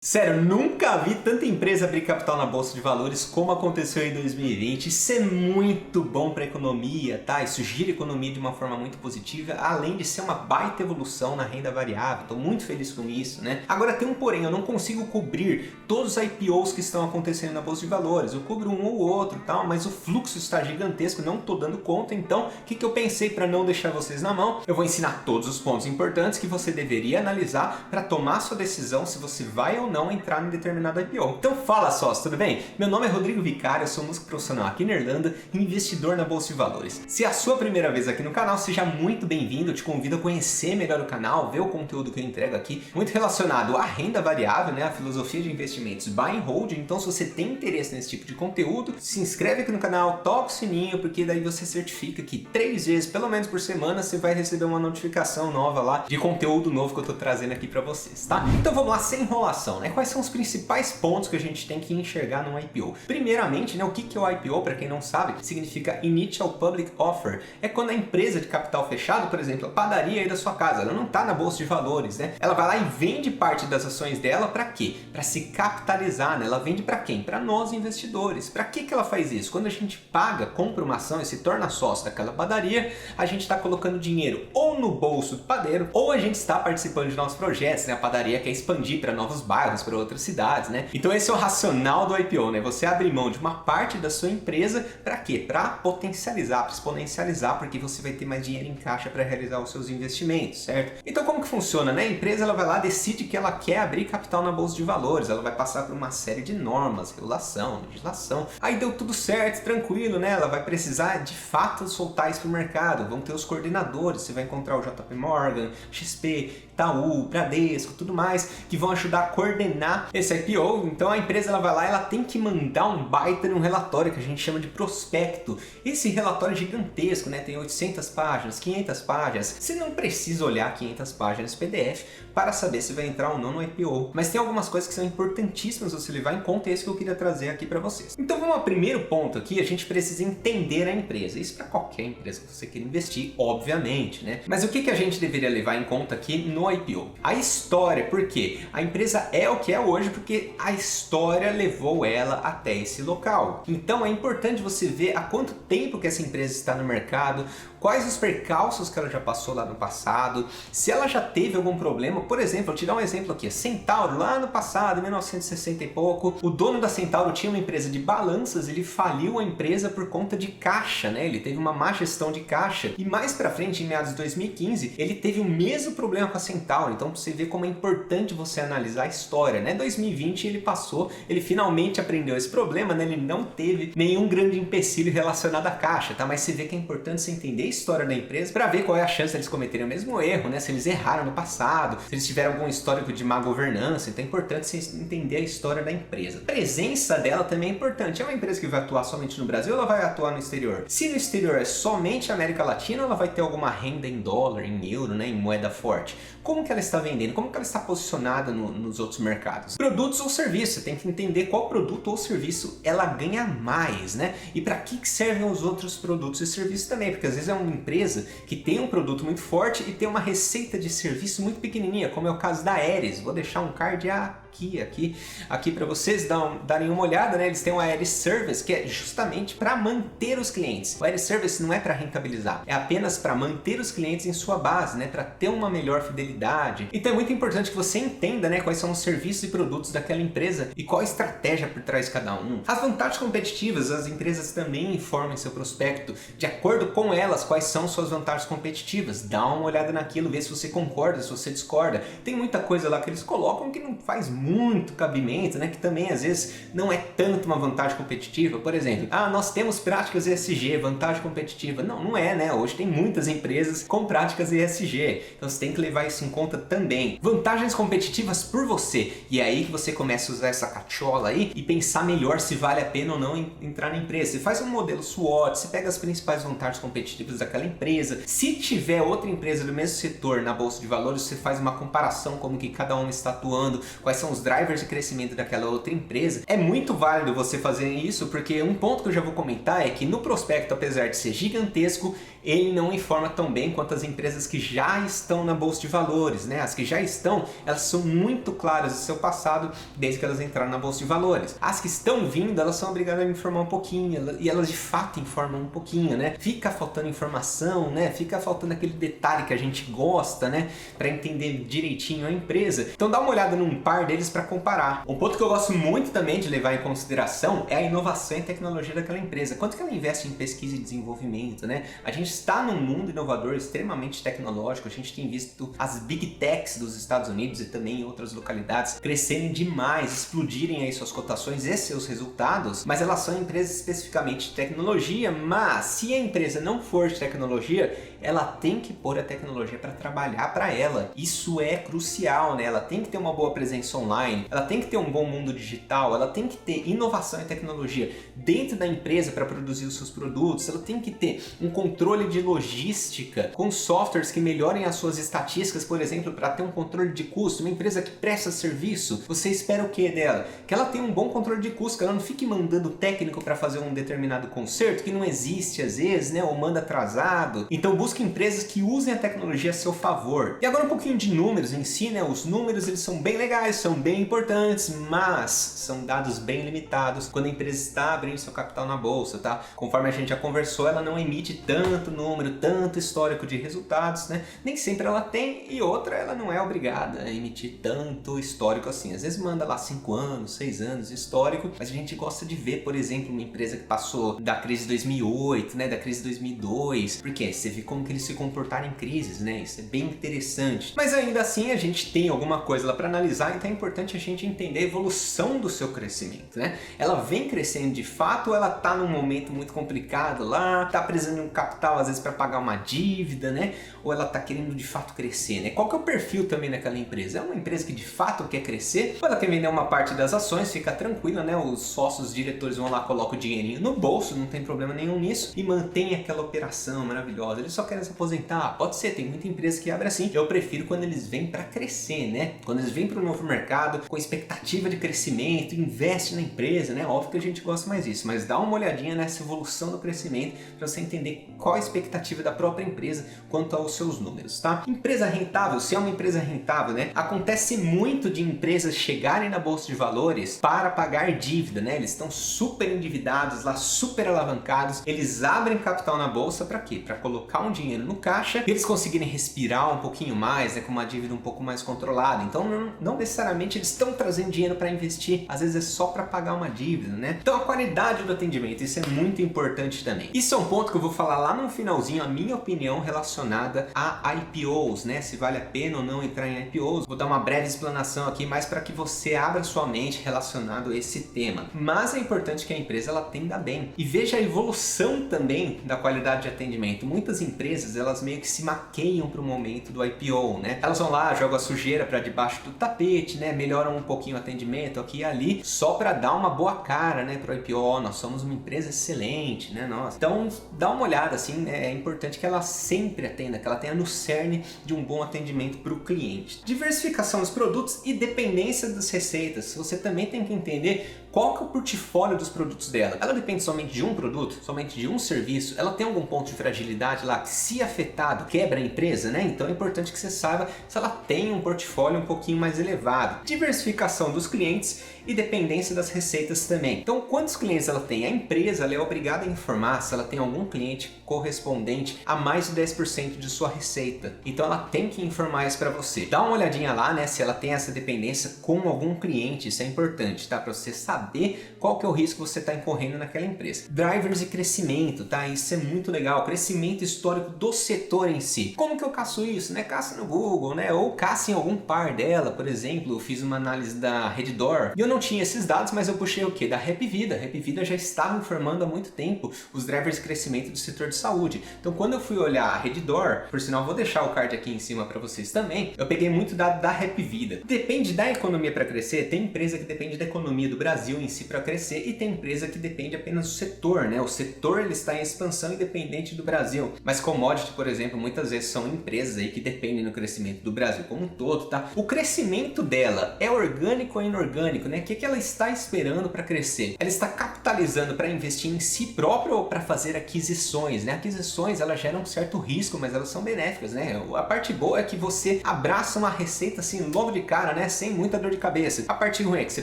Sério, nunca vi tanta empresa abrir capital na Bolsa de Valores como aconteceu em 2020. Isso é muito bom para a economia, tá? Isso gira a economia de uma forma muito positiva, além de ser uma baita evolução na renda variável. Estou muito feliz com isso, né? Agora tem um porém, eu não consigo cobrir todos os IPOs que estão acontecendo na Bolsa de Valores. Eu cubro um ou outro, tal, mas o fluxo está gigantesco, não estou dando conta. Então, o que eu pensei para não deixar vocês na mão? Eu vou ensinar todos os pontos importantes que você deveria analisar para tomar sua decisão se você vai ou não entrar em determinado IPO. Então fala sócio, tudo bem? Meu nome é Rodrigo Vicário, eu sou músico profissional aqui na Irlanda e investidor na Bolsa de Valores. Se é a sua primeira vez aqui no canal, seja muito bem-vindo, eu te convido a conhecer melhor o canal, ver o conteúdo que eu entrego aqui, muito relacionado à renda variável, né, a filosofia de investimentos buy and hold. Então se você tem interesse nesse tipo de conteúdo, se inscreve aqui no canal, toca o sininho, porque daí você certifica que 3 vezes, pelo menos por semana, você vai receber uma notificação nova lá de conteúdo novo que eu tô trazendo aqui para vocês, tá? Então vamos lá, sem enrolação, né? Quais são os principais pontos que a gente tem que enxergar num IPO? Primeiramente, né, o que é o IPO, para quem não sabe, significa Initial Public Offer. É quando a empresa de capital fechado, por exemplo, a padaria aí da sua casa, ela não está na Bolsa de Valores, né? Ela vai lá e vende parte das ações dela para quê? Para se capitalizar, né? Ela vende para quem? Para nós investidores. Para que ela faz isso? Quando a gente compra uma ação e se torna sócio daquela padaria, a gente está colocando dinheiro ou no bolso do padeiro, ou a gente está participando de novos projetos, né? A padaria quer expandir para novos bairros, para outras cidades, né? Então esse é o racional do IPO, né? Você abrir mão de uma parte da sua empresa para quê? Para potencializar, para exponencializar, porque você vai ter mais dinheiro em caixa para realizar os seus investimentos, certo? Então como que funciona, né? A empresa ela vai lá, decide que ela quer abrir capital na Bolsa de Valores, ela vai passar por uma série de normas, regulação, legislação. Aí deu tudo certo, tranquilo, né? Ela vai precisar de fato soltar isso para o mercado, vão ter os coordenadores, você vai encontrar o JP Morgan, XP, Itaú, Bradesco, tudo mais, que vão ajudar a coordenar esse IPO. Então a empresa ela vai lá, ela tem que mandar um baita de um relatório que a gente chama de prospecto. Esse relatório é gigantesco, né? Tem 800 páginas, 500 páginas. Você não precisa olhar 500 páginas PDF para saber se vai entrar ou não no IPO. Mas tem algumas coisas que são importantíssimas você levar em conta, e é isso que eu queria trazer aqui para vocês. Então vamos ao primeiro ponto aqui, a gente precisa entender a empresa. Isso para qualquer empresa que você queira investir, obviamente, né? Mas o que a gente deveria levar em conta aqui no IPO? A história, por quê? A empresa é o que é hoje porque a história levou ela até esse local. Então é importante você ver há quanto tempo que essa empresa está no mercado, quais os percalços que ela já passou lá no passado, se ela já teve algum problema. Por exemplo, vou te dar um exemplo aqui, a Centauro, lá no passado, em 1960 e pouco, o dono da Centauro tinha uma empresa de balanças, ele faliu a empresa por conta de caixa, né? Ele teve uma má gestão de caixa, e mais pra frente, em meados de 2015, ele teve o mesmo problema com a Centauro. Então você vê como é importante você analisar a história, né? 2020 ele passou, ele finalmente aprendeu esse problema, né? Ele não teve nenhum grande empecilho relacionado à caixa, tá? Mas você vê que é importante você entender a história da empresa para ver qual é a chance de eles cometerem o mesmo erro, né? Se eles erraram no passado, se eles tiveram algum histórico de má governança. Então é importante você entender a história da empresa. A presença dela também é importante. É uma empresa que vai atuar somente no Brasil ou ela vai atuar no exterior? Se no exterior é somente a América Latina, ela vai ter alguma renda em dólar, em euro, né? Em moeda forte. Como que ela está vendendo? Como que ela está posicionada nos outros mercados? Produtos ou serviços? Você tem que entender qual produto ou serviço ela ganha mais, né? E para que servem os outros produtos e serviços também, porque às vezes é uma empresa que tem um produto muito forte e tem uma receita de serviço muito pequenininha, como é o caso da Aeres. Vou deixar um card aqui para vocês darem uma olhada, né? Eles têm o Aeres Service, que é justamente para manter os clientes. O Aeres Service não é para rentabilizar, é apenas para manter os clientes em sua base, né? Para ter uma melhor fidelidade. Então é muito importante que você entenda, né, quais são os serviços e produtos daquela empresa e qual a estratégia por trás de cada um. As vantagens competitivas, as empresas também informam em seu prospecto, de acordo com elas, quais são suas vantagens competitivas. Dá uma olhada naquilo, vê se você concorda, se você discorda. Tem muita coisa lá que eles colocam que não faz muito cabimento, né? Que também às vezes não é tanto uma vantagem competitiva. Por exemplo, nós temos práticas ESG, vantagem competitiva. Não é, né? Hoje tem muitas empresas com práticas ESG, então você tem que levar isso em conta também. Vantagens competitivas por você, e é aí que você começa a usar essa cachola aí e pensar melhor se vale a pena ou não entrar na empresa. Você faz um modelo SWOT, você pega as principais vantagens competitivas daquela empresa. Se tiver outra empresa do mesmo setor na Bolsa de Valores, você faz uma comparação como que cada uma está atuando, quais são são os drivers de crescimento daquela outra empresa. É muito válido você fazer isso, porque um ponto que eu já vou comentar é que no prospecto, apesar de ser gigantesco, ele não informa tão bem quanto as empresas que já estão na bolsa de valores, né? As que já estão, elas são muito claras do seu passado desde que elas entraram na bolsa de valores. As que estão vindo, elas são obrigadas a informar um pouquinho, e elas de fato informam um pouquinho, né? Fica faltando informação, né? Fica faltando aquele detalhe que a gente gosta, né? Para entender direitinho a empresa. Então dá uma olhada num par deles para comparar. Um ponto que eu gosto muito também de levar em consideração é a inovação e tecnologia daquela empresa. Quanto que ela investe em pesquisa e desenvolvimento, né? A gente está num mundo inovador extremamente tecnológico, a gente tem visto as Big Techs dos Estados Unidos e também em outras localidades crescerem demais, explodirem aí suas cotações e seus resultados, mas elas são empresas especificamente de tecnologia. Mas se a empresa não for de tecnologia, ela tem que pôr a tecnologia para trabalhar para ela. Isso é crucial, né? Ela tem que ter uma boa presença online, ela tem que ter um bom mundo digital, ela tem que ter inovação e tecnologia dentro da empresa para produzir os seus produtos, ela tem que ter um controle de logística com softwares que melhorem as suas estatísticas, por exemplo, para ter um controle de custo. Uma empresa que presta serviço, você espera o que dela? Que ela tenha um bom controle de custo, que ela não fique mandando técnico para fazer um determinado conserto que não existe às vezes, né? Ou manda atrasado. Então busque empresas que usem a tecnologia a seu favor. E agora um pouquinho de números em si, né? Os números, eles são bem legais, são bem importantes, mas são dados bem limitados quando a empresa está abrindo seu capital na bolsa, tá? Conforme a gente já conversou, ela não emite tanto número, tanto histórico de resultados, né? Nem sempre ela tem, e outra, ela não é obrigada a emitir tanto histórico assim. Às vezes manda lá 5 anos, 6 anos de histórico, mas a gente gosta de ver, por exemplo, uma empresa que passou da crise de 2008, né? Da crise de 2002, porque você vê como que eles se comportaram em crises, né? Isso é bem interessante. Mas ainda assim, a gente tem alguma coisa lá para analisar, então é importante a gente entender a evolução do seu crescimento, né? Ela vem crescendo de fato, ou ela tá num momento muito complicado lá, tá precisando de um capital às vezes para pagar uma dívida, né? Ou ela tá querendo de fato crescer, né? Qual que é o perfil também daquela empresa? É uma empresa que de fato quer crescer, ou ela quer vender uma parte das ações, fica tranquila, né? Os sócios, os diretores vão lá, colocam o dinheirinho no bolso, não tem problema nenhum nisso, e mantém aquela operação maravilhosa. Eles só querem se aposentar. Pode ser, tem muita empresa que abre assim. Eu prefiro quando eles vêm para crescer, né? Quando eles vêm para o novo mercado com expectativa de crescimento, investe na empresa, né? Óbvio que a gente gosta mais disso, mas dá uma olhadinha nessa evolução do crescimento para você entender qual a expectativa da própria empresa quanto aos seus números, tá? Empresa rentável, se é uma empresa rentável, né? Acontece muito de empresas chegarem na bolsa de valores para pagar dívida, né? Eles estão super endividados lá, super alavancados. Eles abrem capital na bolsa para quê? Para colocar um dinheiro no caixa e eles conseguirem respirar um pouquinho mais, né? Com uma dívida um pouco mais controlada. Então não necessariamente eles estão trazendo dinheiro para investir, às vezes é só para pagar uma dívida, né? Então a qualidade do atendimento, isso é muito importante também. Isso é um ponto que eu vou falar lá no finalzinho, a minha opinião relacionada a IPOs, né? Se vale a pena ou não entrar em IPOs. Vou dar uma breve explanação aqui, mais para que você abra sua mente relacionado a esse tema. Mas é importante que a empresa ela atenda bem e veja a evolução também da qualidade de atendimento. Muitas empresas, elas meio que se maqueiam para o momento do IPO, né? Elas vão lá, jogam a sujeira para debaixo do tapete, né? Melhoram um pouquinho o atendimento aqui e ali, só para dar uma boa cara, né, para o IPO. Nós somos uma empresa excelente, né? Nossa. Então, dá uma olhada assim, né? É importante que ela sempre atenda, que ela tenha no cerne de um bom atendimento para o cliente. Diversificação dos produtos e dependência das receitas. Você também tem que entender qual que é o portfólio dos produtos dela. Ela depende somente de um produto, somente de um serviço? Ela tem algum ponto de fragilidade lá que, se afetado, quebra a empresa, né? Então é importante que você saiba se ela tem um portfólio um pouquinho mais elevado. Diversificação dos clientes e dependência das receitas também. Então, quantos clientes ela tem? A empresa ela é obrigada a informar se ela tem algum cliente correspondente a mais de 10% de sua receita. Então, ela tem que informar isso para você. Dá uma olhadinha lá, né, se ela tem essa dependência com algum cliente. Isso é importante, tá? Para você saber qual que é o risco que você está incorrendo naquela empresa. Drivers de crescimento, tá? Isso é muito legal. Crescimento histórico do setor em si. Como que eu caço isso, né? Caça no Google, né? Ou caça em algum par dela, por exemplo. Eu fiz uma análise da Redditor e eu não tinha esses dados, mas eu puxei o quê? Da Hapvida. A Hapvida já estava informando há muito tempo os drivers de crescimento do setor de saúde. Então, quando eu fui olhar a Redditor, por sinal, vou deixar o card aqui em cima para vocês também, eu peguei muito dado da Hapvida. Depende da economia para crescer. Tem empresa que depende da economia do Brasil em si para crescer e tem empresa que depende apenas do setor, né? O setor ele está em expansão independente do Brasil. Mas commodities, por exemplo, muitas vezes são empresas aí que dependem do crescimento do Brasil como um todo, tá? O crescimento dela é orgânico ou inorgânico, né? O que ela está esperando para crescer? Ela está capitalizando para investir em si própria ou para fazer aquisições, né? Aquisições, elas geram um certo risco, mas elas são benéficas, né? A parte boa é que você abraça uma receita assim logo de cara, né? Sem muita dor de cabeça. A parte ruim é que você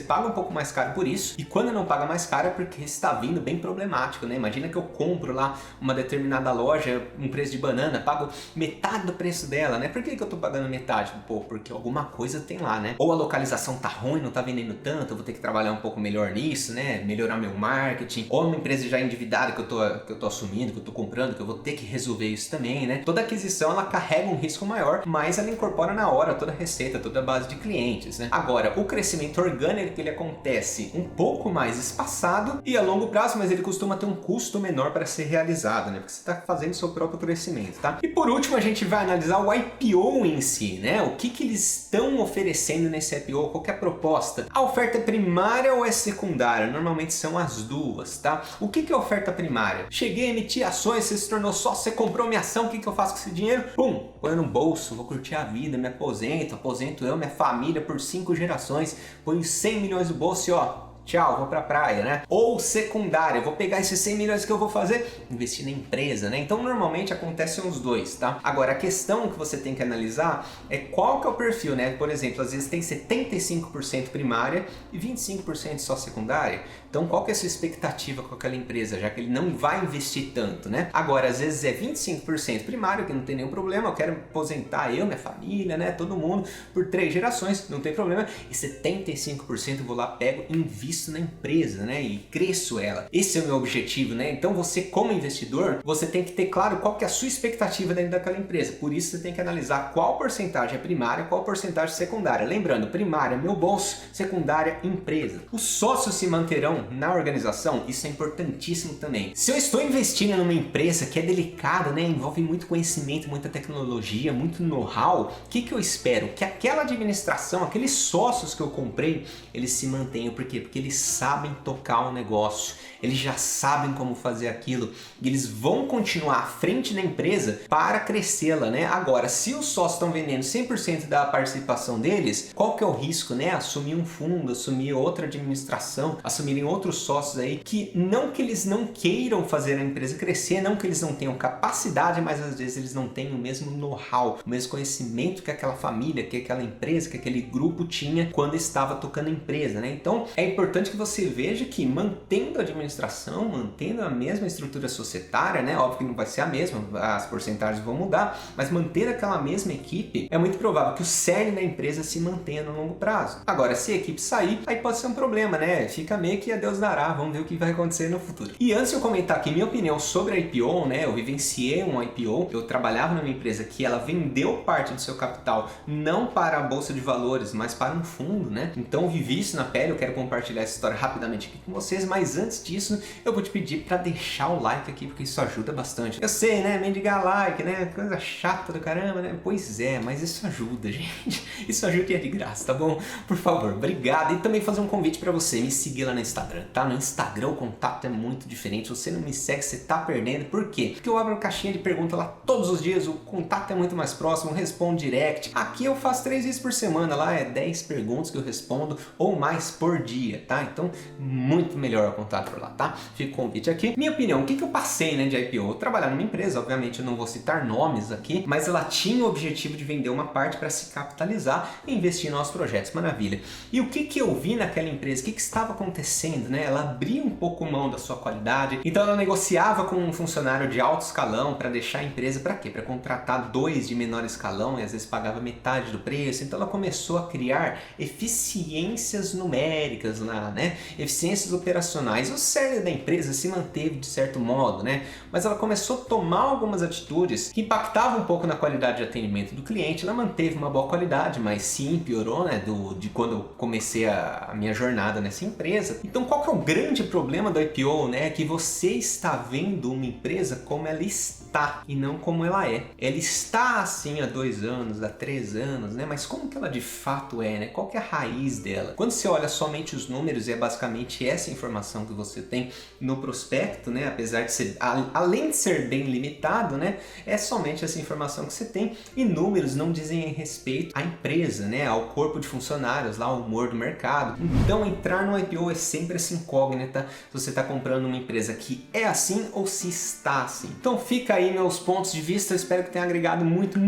paga um pouco mais caro por isso, e quando não paga mais caro é porque está vindo bem problemático, né? Imagina que eu compro lá uma determinada loja, um preço de banana, pago metade do preço dela, né? Por que eu tô pagando metade? Pô, porque alguma coisa tem lá, né? Ou a localização tá ruim, não tá vendendo tanto, eu vou ter que trabalhar um pouco melhor nisso, né? Melhorar meu marketing. Ou uma empresa já endividada que eu tô assumindo, que eu tô comprando, que eu vou ter que resolver isso também, né? Toda aquisição, ela carrega um risco maior, mas ela incorpora na hora toda a receita, toda a base de clientes, né? Agora, o crescimento orgânico, ele acontece um pouco mais espaçado e a longo prazo, mas ele costuma ter um custo menor para ser realizado, né? Porque você está fazendo seu próprio crescimento, tá? E por último, a gente vai analisar o IPO em si, né? O que eles estão oferecendo nesse IPO, qual que é a proposta? A oferta é primária ou é secundária? Normalmente são as duas, tá? O que é a oferta primária? Cheguei a emitir ações, você se tornou sócio, você comprou minha ação, o que eu faço com esse dinheiro? Pum! Põe no bolso, vou curtir a vida, me aposento eu, minha família por 5 gerações, ponho 100 milhões no bolso e ó, tchau, vou pra praia, né? Ou secundária, vou pegar esses 100 milhões que eu vou fazer, investir na empresa, né? Então normalmente acontecem os dois, tá? Agora a questão que você tem que analisar é qual que é o perfil, né? Por exemplo, às vezes tem 75% primária e 25% só secundária. Então qual que é a sua expectativa com aquela empresa, já que ele não vai investir tanto, né? Agora às vezes é 25% primário, que não tem nenhum problema, eu quero aposentar eu, minha família, né? Todo mundo por 3 gerações, não tem problema. E 75% eu vou lá, pego e invisto na empresa, né? E cresço ela. Esse é o meu objetivo, né? Então você, como investidor, você tem que ter claro qual que é a sua expectativa dentro daquela empresa. Por isso você tem que analisar qual porcentagem é primária, qual porcentagem é secundária. Lembrando, primária meu bolso, secundária empresa. Os sócios se manterão na organização, isso é importantíssimo também. Se eu estou investindo numa empresa que é delicada, né? Envolve muito conhecimento, muita tecnologia, muito know-how, o que eu espero? Que aquela administração, aqueles sócios que eu comprei, eles se mantenham. Por quê? Porque eles sabem tocar o negócio, eles já sabem como fazer aquilo e eles vão continuar à frente da empresa para crescê-la, né? Agora, se os sócios estão vendendo 100% da participação deles, qual que é o risco, né? Assumir um fundo, assumir outra administração, assumirem outros sócios aí que eles não queiram fazer a empresa crescer, não que eles não tenham capacidade, mas às vezes eles não têm o mesmo know-how, o mesmo conhecimento que aquela família, que aquela empresa, que aquele grupo tinha quando estava tocando a empresa, né? Então, é importante que você veja que mantendo a administração, mantendo a mesma estrutura societária, né? Óbvio que não vai ser a mesma, as porcentagens vão mudar, mas manter aquela mesma equipe, é muito provável que o cerne da empresa se mantenha no longo prazo. Agora, se a equipe sair, aí pode ser um problema, né? Fica meio que a Deus dará, vamos ver o que vai acontecer no futuro. E antes de eu comentar aqui minha opinião sobre a IPO, né? Eu vivenciei um IPO, eu trabalhava numa empresa que ela vendeu parte do seu capital, não para a bolsa de valores, mas para um fundo, né? Então eu vivi isso na pele, eu quero compartilhar essa história rapidamente aqui com vocês, mas antes disso eu vou te pedir para deixar o like aqui, porque isso ajuda bastante. Eu sei, né, mendigar like, né, coisa chata do caramba, né, pois é, mas isso ajuda, gente, isso ajuda e é de graça, tá bom? Por favor, obrigado. E também fazer um convite para você, me seguir lá no Instagram, tá? No Instagram o contato é muito diferente, se você não me segue, você tá perdendo. Por quê? Porque eu abro a caixinha de pergunta lá todos os dias, o contato é muito mais próximo, eu respondo direct. Aqui eu faço 3 vezes por semana, lá é 10 perguntas que eu respondo ou mais por dia, tá? Então, muito melhor o contato por lá, tá? Fica o convite aqui. Minha opinião, o que eu passei, né, de IPO? Eu trabalhar numa empresa, obviamente eu não vou citar nomes aqui, mas ela tinha o objetivo de vender uma parte para se capitalizar e investir em nossos projetos, maravilha. E o que eu vi naquela empresa? O que estava acontecendo, né? Ela abria um pouco mão da sua qualidade, então ela negociava com um funcionário de alto escalão para deixar a empresa para quê? Para contratar 2 de menor escalão e às vezes pagava metade do preço. Então ela começou a criar eficiências numéricas lá, né? Eficiências operacionais. O cerne da empresa se manteve de certo modo, né? Mas ela começou a tomar algumas atitudes que impactavam um pouco na qualidade de atendimento do cliente. Ela manteve uma boa qualidade, mas sim piorou, né? De quando eu comecei a minha jornada nessa empresa. Então qual que é o grande problema do IPO, né? Que você está vendo uma empresa como ela está. está e não como ela é. Ela está assim há 2 anos, há 3 anos, né? Mas como que ela de fato é, né? Qual que é a raiz dela? Quando você olha somente os números, e é basicamente essa informação que você tem no prospecto, né? Apesar de ser, além de ser bem limitado, né? É somente essa informação que você tem, e números não dizem respeito à empresa, né? Ao corpo de funcionários, lá, ao humor do mercado. Então entrar no IPO é sempre essa incógnita se você está comprando uma empresa que é assim ou se está assim. Então fica aí meus pontos de vista, eu espero que tenha agregado muito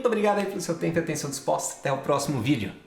obrigado aí pelo seu tempo e atenção disposta. Até o próximo vídeo.